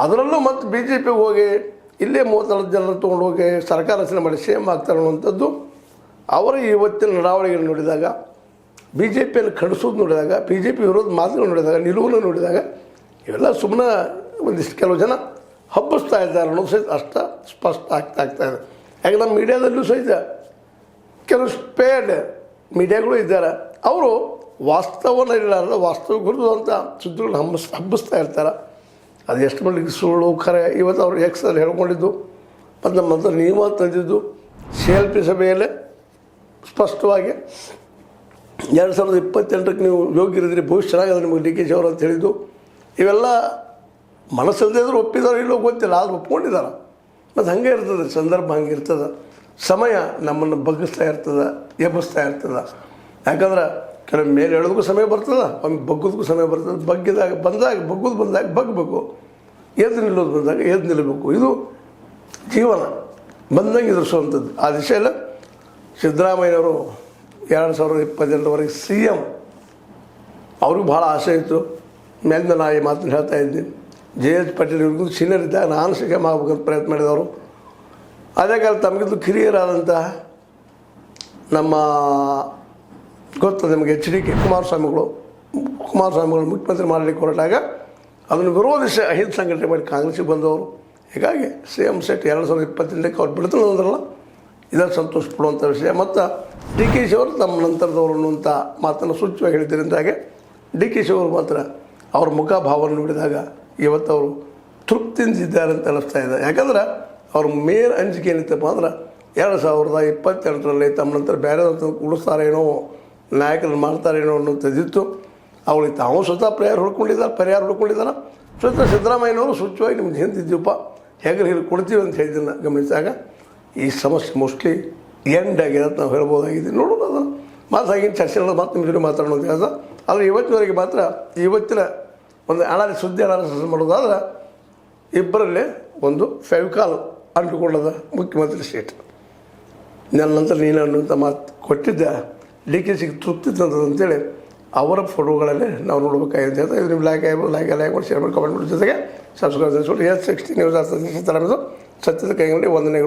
ಅದರಲ್ಲೂ ಮತ್ತು B J ಪಿಗೆ ಹೋಗಿ ಇಲ್ಲೇ 34 ಜನರು ತೊಗೊಂಡು ಹೋಗಿ ಸರ್ಕಾರ ರಚನೆ ಮಾಡಿ ಸೇಮ್ ಆಗ್ತಾರೆ ಅನ್ನುವಂಥದ್ದು ಅವರ ಇವತ್ತಿನ ನಡಾವಳಿಗಳನ್ನು ನೋಡಿದಾಗ ಬಿ ಜೆ ಪಿಯನ್ನು ಖಂಡಿಸೋದು ನೋಡಿದಾಗ ಬಿ ಜೆ ಪಿ ವಿರೋಧ ಮಾತುಗಳು ನೋಡಿದಾಗ ನಿಲುವನ್ನು ನೋಡಿದಾಗ ಇವೆಲ್ಲ ಸುಮ್ಮನೆ ಒಂದಿಷ್ಟು ಕೆಲವು ಜನ ಹಬ್ಬಿಸ್ತಾ ಇದ್ದಾರೆ ಅನ್ನೋದು ಸಹಿತ ಅಷ್ಟು ಸ್ಪಷ್ಟ ಆಗ್ತಾಯಿದೆ. ಯಾಕೆ ನಮ್ಮ ಮೀಡಿಯಾದಲ್ಲೂ ಸಹಿತ ಕೆಲವು ಸ್ಪೇಡ್ ಮೀಡಿಯಾಗಳು ಇದ್ದಾರೆ, ಅವರು ವಾಸ್ತವನ ಇರಲಾರ್ದ ವಾಸ್ತವ ಗುರುತು ಅಂತ ಸುದ್ದಿಗಳನ್ನ ಹಬ್ಬಿಸ್ತಾ ಇರ್ತಾರೆ. ಅದು ಎಷ್ಟು ಮಟ್ಟಿಗೆ ಸುಳ್ಳು ಖರೆ ಇವತ್ತು ಅವರು ಎಕ್ಸಲ್ಲಿ ಹೇಳ್ಕೊಂಡಿದ್ದು ಮತ್ತು ನಮ್ಮ ಹತ್ರ ನಿಯಮ ತಂದಿದ್ದು CLP ಸಭೆಯಲ್ಲೇ ಸ್ಪಷ್ಟವಾಗಿ 2028ಕ್ಕೆ ನೀವು ಯೋಗ್ಯರಿದ್ರಿ, ಭವಿಷ್ಯ ಚೆನ್ನಾಗಿದೆ ನಿಮಗೆ DK ಶಿ ಅವರು ಅಂತ ಹೇಳಿದ್ದು. ಇವೆಲ್ಲ ಮನಸ್ಸಲ್ಲದೆ ಇದ್ರೂ ಒಪ್ಪಿದಾರೋ ಇಲ್ಲೋ ಗೊತ್ತಿಲ್ಲ, ಆದರೂ ಒಪ್ಕೊಂಡಿದ್ದಾರೆ. ಮತ್ತು ಹಾಗೆ ಇರ್ತದೆ, ಸಂದರ್ಭ ಹಂಗೆ ಇರ್ತದೆ, ಸಮಯ ನಮ್ಮನ್ನು ಬಗ್ಗಿಸ್ತಾ ಇರ್ತದೆ, ಎಬ್ಬಿಸ್ತಾ ಇರ್ತದೆ. ಯಾಕಂದ್ರೆ ಕೆಲವು ಮೇಲೆ ಹೇಳೋದಕ್ಕೂ ಸಮಯ ಬರ್ತದೆ, ಒಮ್ಮೆ ಬಗ್ಗೋದಕ್ಕೂ ಸಮಯ ಬರ್ತದೆ. ಬಗ್ಗೋದು ಬಂದಾಗ ಬಗ್ಗಬೇಕು, ಎದ್ದು ನಿಲ್ಲೋದು ಬಂದಾಗ ಎದ್ದು ನಿಲ್ಲಬೇಕು. ಇದು ಜೀವನ ಬಂದಂಗೆ ಎದುರಿಸುವಂಥದ್ದು. ಆ ದಿಶೆಯಲ್ಲಿ ಸಿದ್ದರಾಮಯ್ಯನವರು 2028ವರೆಗೆ CM ಅವ್ರಿಗೂ ಭಾಳ ಆಸೆ ಇತ್ತು. ಮೇಲಿಂದ ನಾ ಈ ಮಾತನ್ನು ಹೇಳ್ತಾ ಇದ್ದೀನಿ. JH ಪಾಟೀಲ್ ಇವ್ರಿಗೂ ಸೀನಿಯರ್ ಇದ್ದಾಗ ನಾನು CM ಆಗ್ಬೇಕಂತ ಪ್ರಯತ್ನ ಮಾಡಿದವರು. ಅದೇ ಕಾಲ ತಮಗಿದ್ದು ಕಿರಿಯರಾದಂಥ ನಮ್ಮ ಗೊತ್ತು ನಿಮಗೆ HDK ಕುಮಾರಸ್ವಾಮಿಗಳು ಮುಖ್ಯಮಂತ್ರಿ ಮಾಡಲಿಕ್ಕೆ ಹೊರಟಾಗ ಅದನ್ನು ವಿರೋಧಿಸಿ ಅಹಿಂದ ಸಂಘಟನೆ ಮಾಡಿ ಕಾಂಗ್ರೆಸ್ಸಿಗೆ ಬಂದವರು. ಹೀಗಾಗಿ CM ಸೆಟ್ 2028ಕ್ಕೆ ಅವ್ರು ಬಿಡ್ತಾನೆ ಅಂದ್ರಲ್ಲ, ಇದನ್ನು ಸಂತೋಷ ಪಡುವಂಥ ವಿಷಯ. ಮತ್ತು DK ಶಿ ಅವರು ತಮ್ಮ ನಂತರದವರು ಅನ್ನುವಂಥ ಮಾತನ್ನು ಸೂಚ್ಯವಾಗಿ ಹೇಳಿದ್ದರಿಂದಾಗೆ DK ಶಿ ಅವರು ಮಾತ್ರ ಅವ್ರ ಮುಖಭಾವವನ್ನು ನೋಡಿದಾಗ ಇವತ್ತು ಅವರು ತೃಪ್ತಿಯಿಂದಿದ್ದಾರೆ ಅಂತ ಅನ್ನಿಸ್ತಾ ಇದೆ. ಯಾಕಂದ್ರೆ ಅವ್ರ ಮೇನ್ ಅಂಜಿಕೆ ಏನಿತ್ತಪ್ಪ ಅಂದ್ರೆ 2028ರಲ್ಲಿ ತಮ್ಮ ನಂತರ ಬೇರೆ ಉಳಿಸ್ತಾರೇನೋ, ನಾಯಕರನ್ನು ಮಾಡ್ತಾರೇನೋ ಅನ್ನೋಂಥದ್ದಿತ್ತು. ಅವಳಿಗೆ ತಾವು ಸ್ವತಃ ಪರಿಹಾರ ಹುಡ್ಕೊಂಡಿದ್ದಾರೆ. ಸ್ವತಃ ಸಿದ್ದರಾಮಯ್ಯನವರು ಸೂಚ್ಯವಾಗಿ ನಿಮ್ಗೆ ಹಿಂದಿದ್ದೀವಪ್ಪ, ಹೇಗೆ ಕೊಡ್ತೀವಿ ಅಂತ ಹೇಳಿದ್ದನ್ನು ಗಮನಿಸಿದಾಗ ಈ ಸಮಸ್ಯೆ ಮೋಸ್ಟ್ಲಿ ಎಂಡ್ ಆಗಿದೆ ಅಂತ ನಾವು ಹೇಳ್ಬೋದಾಗಿದೆ. ನೋಡೋದು ಅದನ್ನು ಮಾತಾಗಿನ ಚರ್ಚೆಗಳು ಮಾತು ನಿಮ್ಮ ಜೊತೆ ಮಾತಾಡೋದು ಕೆಲಸ. ಆದರೆ ಇವತ್ತಿನವರೆಗೆ ಮಾತ್ರ ಇವತ್ತಿನ ಒಂದು ಸುದ್ದಿ ಅನಾಲಿಸಿಸ್ ಮಾಡೋದಾದ್ರೆ ಇಬ್ಬರಲ್ಲಿ ಒಂದು ಫೆವಿಕಾಲ್ ಅಂಟುಕೊಳ್ಳದ ಮುಖ್ಯಮಂತ್ರಿ ಸೀಟ್. ನನ್ನ ನಂತರ ನೀನು ಅನ್ನುವಂಥ ಮಾತು ಕೊಟ್ಟಿದ್ದೆ DK ಶಿಗೆ ತೃಪ್ತಿ ತಂತದಂತೇಳಿ ಅವರ ಫೋಟೋಗಳಲ್ಲೇ ನಾವು ನೋಡಬೇಕಾಗಿದೆ ಅಂತ ಹೇಳ್ತಾ ಇದು ನಿಮ್ಮ ಲೈಕ್ ಮಾಡಿ ಶೇರ್ ಮಾಡಿ ಕಮೆಂಟ್ ಮಾಡಿ ಜೊತೆಗೆ ಸಬ್ಸ್ಕ್ರೈಬ್ ಮಾಡಿ. S60 ನ್ಯೂಸ್ ಸತ್ಯದ ಕೈಗೊಂಡು ವಂದನೆಗಳು.